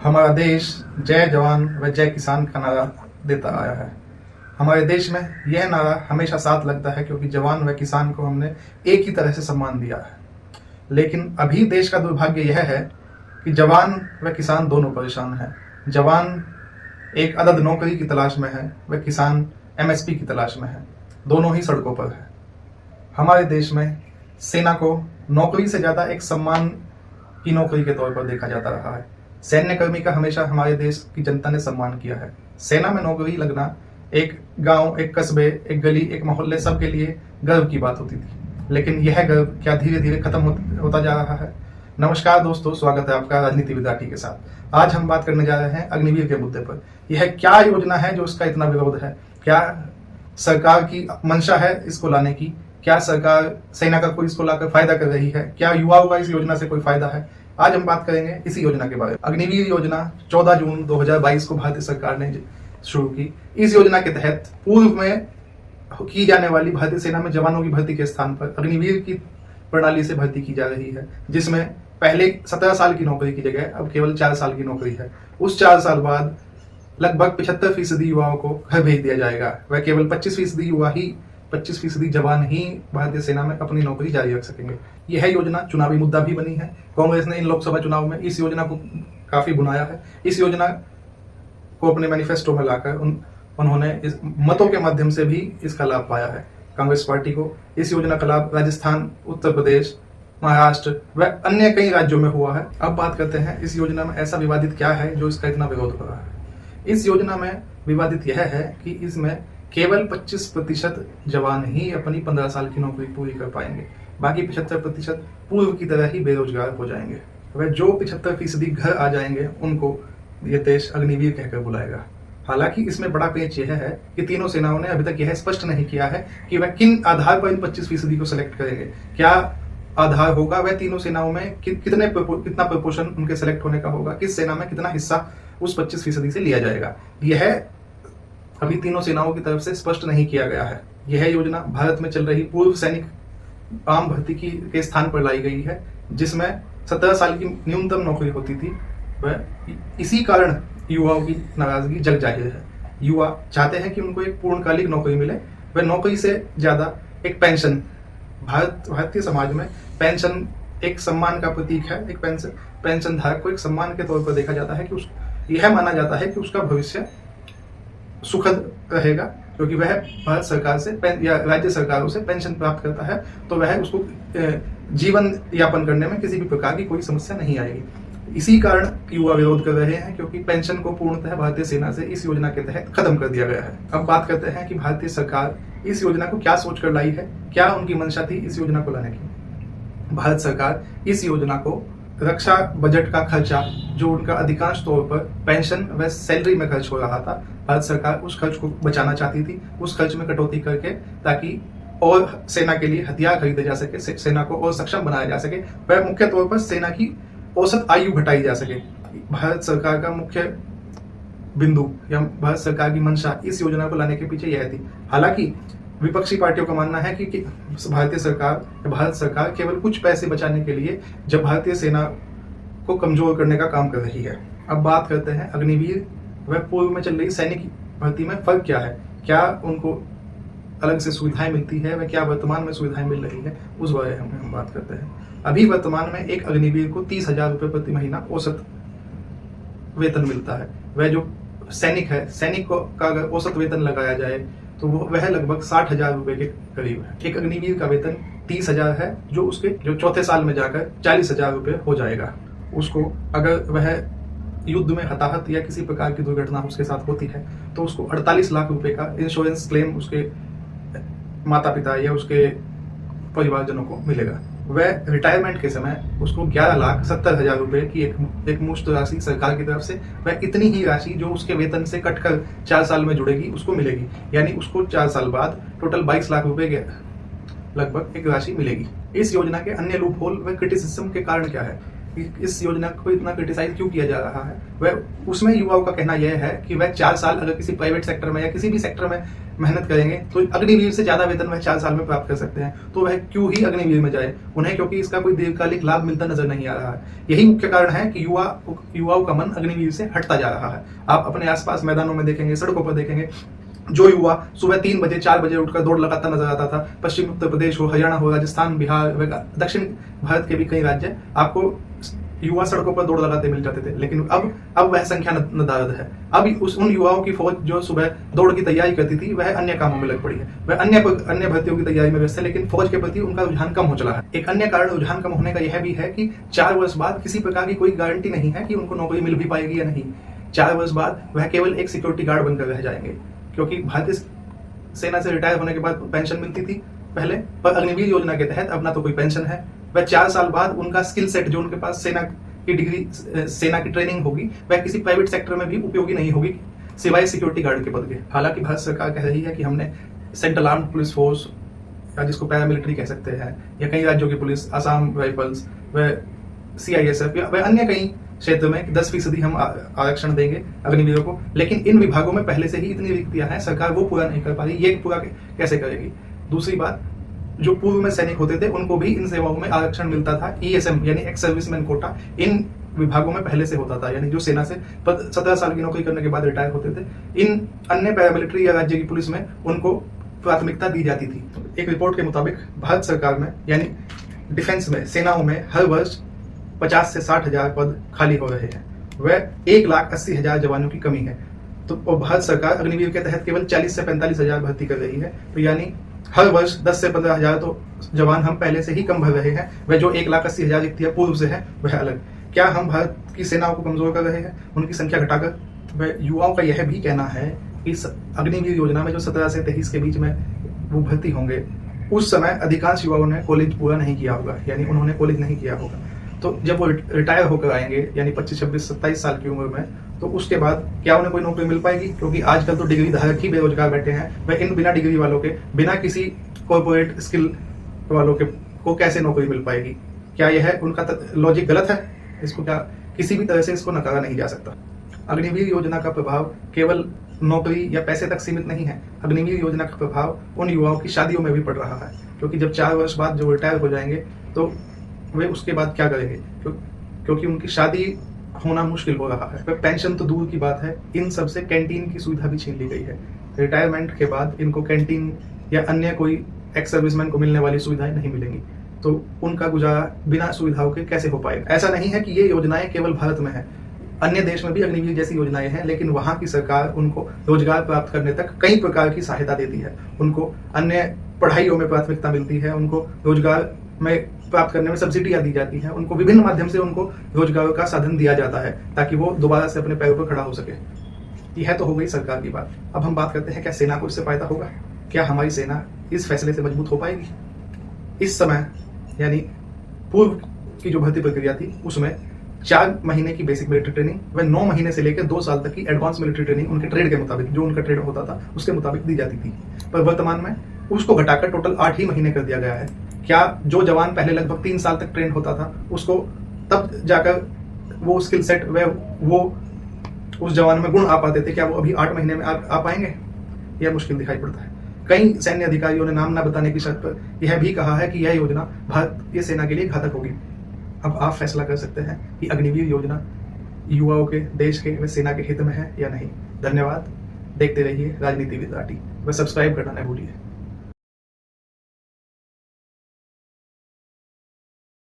हमारा देश जय जवान व जय किसान का नारा देता आया है। हमारे देश में यह नारा हमेशा साथ लगता है क्योंकि जवान व किसान को हमने एक ही तरह से सम्मान दिया है। लेकिन अभी देश का दुर्भाग्य यह है कि जवान व किसान दोनों परेशान हैं। जवान एक अदद नौकरी की तलाश में है व किसान एमएसपी की तलाश में है। दोनों ही सड़कों पर है। हमारे देश में सेना को नौकरी से ज्यादा एक सम्मान की नौकरी के तौर पर देखा जाता रहा है। सैन्य कर्मी का हमेशा हमारे देश की जनता ने सम्मान किया है। सेना में नौकरी लगना एक गांव, एक कस्बे, एक गली, एक मोहल्ले सबके लिए गर्व की बात होती थी। लेकिन यह गर्व क्या धीरे धीरे खत्म होता जा रहा है। नमस्कार दोस्तों, स्वागत है आपका राजनीति विद्यार्थी के साथ। आज हम बात करने जा रहे हैं अग्निवीर के मुद्दे पर। यह क्या योजना है जो इसका इतना विरोध है? क्या सरकार की मंशा है इसको लाने की? क्या सरकार सेना का कोई इसको लाकर फायदा कर रही है? क्या युवाओं का इस योजना से कोई फायदा है? आज हम बात करेंगे इसी योजना के बारे में। अग्निवीर योजना 14 जून 2022 को भारतीय सरकार ने शुरू की। इस योजना के तहत पूर्व में की जाने वाली भारतीय सेना में जवानों की भर्ती के स्थान पर अग्निवीर की प्रणाली से भर्ती की जा रही है, जिसमें पहले 17 साल की नौकरी की जगह अब केवल 4 साल की नौकरी है। उस 4 साल बाद लगभग 75% युवाओं को घर भेज दिया जाएगा। वह केवल 25% जवान ही भारतीय सेना में अपनी नौकरी जारी रख सकेंगे। यह योजना चुनावी मुद्दा भी बनी है। कांग्रेस ने इन लोकसभा चुनाव में इस योजना को काफी भुनाया है। इस योजना को अपने मैनिफेस्टो में लाकर उन्होंने इस मतों के माध्यम से भी इसका लाभ पाया है। कांग्रेस पार्टी को इस योजना का लाभ राजस्थान, उत्तर प्रदेश, महाराष्ट्र व अन्य कई राज्यों में हुआ है। अब बात करते हैं इस योजना में ऐसा विवादित क्या है जो इसका इतना विरोध हो रहा है। इस योजना में विवादित यह है कि इसमें केवल 25% जवान ही अपनी 15 साल की नौकरी पूरी कर पाएंगे। बाकी 75% पूर्व की तरह ही बेरोजगार हो जाएंगे। वह जो 75% घर आ जाएंगे उनको यह देश अग्निवीर कहकर बुलाएगा। हालांकि इसमें बड़ा पेच यह है कि तीनों सेनाओं ने अभी तक यह स्पष्ट नहीं किया है कि वह किन आधार पर इन 25% को सिलेक्ट करेंगे। क्या आधार होगा वह तीनों सेनाओं में कितना प्रपोर्शन उनके सेलेक्ट होने का होगा, किस सेना में कितना हिस्सा उस 25% से लिया जाएगा, यह अभी तीनों सेनाओं की तरफ से स्पष्ट नहीं किया गया है। यह योजना भारत में चल रही पूर्व सैनिक आम भर्ती के स्थान पर लाई गई है, जिसमें 17 साल की न्यूनतम नौकरी होती थी। वह इसी कारण युवाओं की नाराजगी जग जाहिर है। युवा चाहते हैं कि उनको एक पूर्णकालिक नौकरी मिले। वह नौकरी से ज्यादा एक पेंशन, भारतीय समाज में पेंशन एक सम्मान का प्रतीक है। एक पेंशन धारक को एक सम्मान के तौर पर देखा जाता है कि यह माना जाता है कि उसका भविष्य सुखद रहेगा, क्योंकि वह भारत सरकार से या राज्य सरकारों से पेंशन प्राप्त करता है, तो वह उसको जीवन यापन करने में किसी भी प्रकार की कोई समस्या नहीं आएगी। इसी कारण युवा विरोध कर रहे हैं, क्योंकि पेंशन को पूर्णतः भारतीय सेना से इस योजना के तहत खत्म कर दिया गया है। अब बात करते हैं कि भारतीय सरकार इस योजना को क्या सोचकर लाई है, क्या उनकी मंशा थी इस योजना को लाने की। भारत सरकार इस योजना को रक्षा बजट का खर्चा, जो उनका अधिकांश तौर पर पेंशन व सैलरी में खर्च हो रहा था, भारत सरकार उस खर्च को बचाना चाहती थी। उस खर्च में कटौती करके ताकि और सेना के लिए हथियार खरीदे जा सके, सेना को और सक्षम बनाया जा सके, वह मुख्य तौर पर सेना की औसत आयु घटाई जा सके। भारत सरकार का मुख्य बिंदु या भारत सरकार की मंशा इस योजना को लाने के पीछे यह थी। हालांकि विपक्षी पार्टियों का मानना है कि भारत सरकार केवल कुछ पैसे बचाने के लिए जब भारतीय सेना को कमजोर करने का काम कर रही है। अब बात करते हैं अग्निवीर व पूर्व में चल रही सैनिक भर्ती में फर्क क्या है। क्या उनको अलग से सुविधाएं मिलती है व क्या वर्तमान में सुविधाएं मिल रही है, उस बारे में हम बात करते हैं। अभी वर्तमान में एक अग्निवीर को 30,000 रुपये प्रति महीना औसत वेतन मिलता है। वह जो सैनिक है, सैनिक का अगर औसत वेतन लगाया जाए तो वह लगभग 60,000 रुपए के करीब है। एक अग्निवीर का वेतन 30,000 है, जो चौथे साल में जाकर 40,000 रुपये हो जाएगा। उसको अगर वह युद्ध में हताहत या किसी प्रकार की दुर्घटना उसके साथ होती है तो उसको 48 लाख रुपए का इंश्योरेंस क्लेम उसके माता पिता या उसके परिवारजनों को मिलेगा। वह रिटायरमेंट के समय उसको 11,70,000 रुपए की एक मुश्त राशि सरकार की तरफ से, वह इतनी ही राशि जो उसके वेतन से कटकर 4 साल में जुड़ेगी उसको मिलेगी। यानी उसको 4 साल बाद टोटल 22 लाख रुपए के लगभग एक राशि मिलेगी। इस योजना के अन्य लूपहोल व क्रिटिसिज्म के कारण क्या है? कि इस योजना को इतना क्रिटिसाइज क्यों किया जा रहा है, वह उसमें युवाओं का कहना यह है कि वह 4 साल अगर किसी प्राइवेट सेक्टर में या किसी भी सेक्टर में मेहनत करेंगे तो अग्निवीर से ज्यादा वेतन वह 4 साल में प्राप्त कर सकते हैं, तो वह क्यों ही अग्निवीर में जाए उन्हें, क्योंकि इसका कोई दीर्घकालिक लाभ मिलता नजर नहीं आ रहा है। यही मुख्य कारण है कि युवाओं का मन अग्निवीर से हटता जा रहा है। आप अपने आसपास मैदानों में देखेंगे, सड़कों पर देखेंगे, जो युवा सुबह 3 बजे 4 बजे उठकर दौड़ लगाता नजर आता था, पश्चिम उत्तर प्रदेश हो, हरियाणा हो, राजस्थान, बिहार, दक्षिण भारत के भी कई राज्य आपको युवा सड़कों पर दौड़ लगाते मिल जाते थे, लेकिन अब वह संख्या नदारद है। अब उन युवाओं की फौज जो सुबह दौड़ की तैयारी करती थी वह अन्य कामों में लग पड़ी है, वह अन्य भर्तियों की तैयारी में व्यस्त है, लेकिन फौज के प्रति उनका रुझान कम हो चला है। एक अन्य कारण रुझान कम होने का यह भी है कि 4 वर्ष बाद किसी प्रकार की कोई गारंटी नहीं है कि उनको नौकरी मिल भी पाएगी या नहीं। 4 वर्ष बाद वह केवल एक सिक्योरिटी गार्ड बनकर रह जाएंगे, क्योंकि भारतीय सेना से रिटायर होने के बाद पेंशन मिलती थी पहले, पर अग्निवीर योजना के तहत अब ना तो कोई पेंशन है। वह 4 साल बाद उनका स्किल सेट जो उनके पास सेना की डिग्री, सेना की ट्रेनिंग होगी, वह किसी प्राइवेट सेक्टर में भी उपयोगी नहीं होगी सिवाय सिक्योरिटी गार्ड के पद के। हालांकि भारत सरकार कह रही है कि हमने सेंट्रल आर्म्ड पुलिस फोर्स या जिसको पैरामिलिट्री कह सकते हैं, या कई राज्यों की पुलिस, आसाम राइफल्स, वह CISF या वह अन्य कई क्षेत्र में 10% हम आरक्षण देंगे अग्निवीरों को, लेकिन इन विभागों में पहले से ही इतनी रिक्तियां हैं, सरकार वो पूरा नहीं कर पा रही, ये पूरा कैसे करेगी। दूसरी बात, जो पूर्व में सैनिक होते थे उनको भी इन सेवाओं में आरक्षण मिलता था, ESM यानी एक्स सर्विसमैन कोटा इन विभागों में पहले से होता था, यानी जो सेना से 17 साल की नौकरी करने के बाद रिटायर होते थे, इन अन्य पैरामिलिट्री या राज्य की पुलिस में उनको प्राथमिकता दी जाती थी। एक रिपोर्ट के मुताबिक भारत सरकार में यानी डिफेंस में, सेनाओं में हर वर्ष 50 से 60 हजार पद खाली हो रहे हैं, वह 1,80,000 जवानों की कमी है। तो भारत सरकार अग्निवीर के तहत केवल 40 से 45 हजार भर्ती कर रही है, तो यानी हर वर्ष 10 से 15 हजार तो जवान हम पहले से ही कम भर रहे हैं। वह जो 1,80,000 रिक्तियां पूर्व से है वह अलग। क्या हम भारत की सेनाओं को कमजोर कर रहे हैं उनकी संख्या घटाकर? वह युवाओं का यह भी कहना है कि इस अग्निवीर योजना में जो 17 से 23 के बीच में वो भर्ती होंगे, उस समय अधिकांश युवाओं ने कॉलेज पूरा नहीं किया होगा, यानी उन्होंने कॉलेज नहीं किया होगा। तो जब वो रिटायर होकर आएंगे यानी 25, 26, 27 साल की उम्र में, तो उसके बाद क्या उन्हें कोई नौकरी मिल पाएगी? क्योंकि आजकल तो डिग्री धारक ही बेरोजगार बैठे हैं, वह इन बिना डिग्री वालों के, बिना किसी कॉर्पोरेट स्किल वालों के को कैसे नौकरी मिल पाएगी? क्या यह उनका लॉजिक गलत है? इसको क्या किसी भी तरह से इसको नकारा नहीं जा सकता। अग्निवीर योजना का प्रभाव केवल नौकरी या पैसे तक सीमित नहीं है, अग्निवीर योजना का प्रभाव उन युवाओं की शादियों में भी पड़ रहा है, क्योंकि जब 4 वर्ष बाद जो रिटायर हो जाएंगे तो वे उसके बाद क्या करेंगे, क्योंकि उनकी शादी होना मुश्किल हो रहा है। पेंशन तो दूर की बात है, इन सबसे कैंटीन की सुविधा भी छीन ली गई है। रिटायरमेंट के बाद इनको कैंटीन या अन्य कोई एक्स सर्विसमैन को मिलने वाली सुविधाएं नहीं मिलेंगी, तो उनका गुजारा बिना सुविधाओं के कैसे हो पाएगा? ऐसा नहीं है कि ये योजनाएं केवल भारत में है, अन्य देश में भी अग्निवीर जैसी योजनाएं हैं, लेकिन वहां की सरकार उनको रोजगार प्राप्त करने तक कई प्रकार की सहायता देती है, उनको अन्य पढ़ाइयों में प्राथमिकता मिलती है, उनको रोजगार में प्राप्त करने में सब्सिडियां दी जाती हैं, उनको विभिन्न माध्यम से उनको रोजगार का साधन दिया जाता है ताकि वो दोबारा से अपने पैरों पर खड़ा हो सके। यह तो हो गई सरकार की बात। अब हम बात करते हैं क्या सेना को इससे फायदा होगा? क्या हमारी सेना इस फैसले से मजबूत हो पाएगी? इस समय यानी पूर्व की जो भर्ती प्रक्रिया थी उसमें 4 महीने की बेसिक मिलिट्री ट्रेनिंग व 9 महीने से लेकर 2 साल तक की एडवांस मिलिट्री ट्रेनिंग उनके ट्रेड के मुताबिक, जो उनका ट्रेड होता था उसके मुताबिक दी जाती थी, पर वर्तमान में उसको घटाकर टोटल 8 ही महीने कर दिया गया है। क्या जो जवान पहले लगभग 3 साल तक ट्रेन होता था उसको तब जाकर वो स्किल सेट वो उस जवान में गुण आ पाते थे, क्या वो अभी 8 महीने में आ पाएंगे? यह मुश्किल दिखाई पड़ता है। कई सैन्य अधिकारियों ने नाम न बताने की शर्त पर यह भी कहा है कि यह योजना भारतीय सेना के लिए घातक होगी। अब आप फैसला कर सकते हैं कि अग्निवीर योजना युवाओं के, देश के व सेना के हित में है या नहीं। धन्यवाद। देखते रहिए राजनीति विद राठी व सब्सक्राइब करना न भूलिए।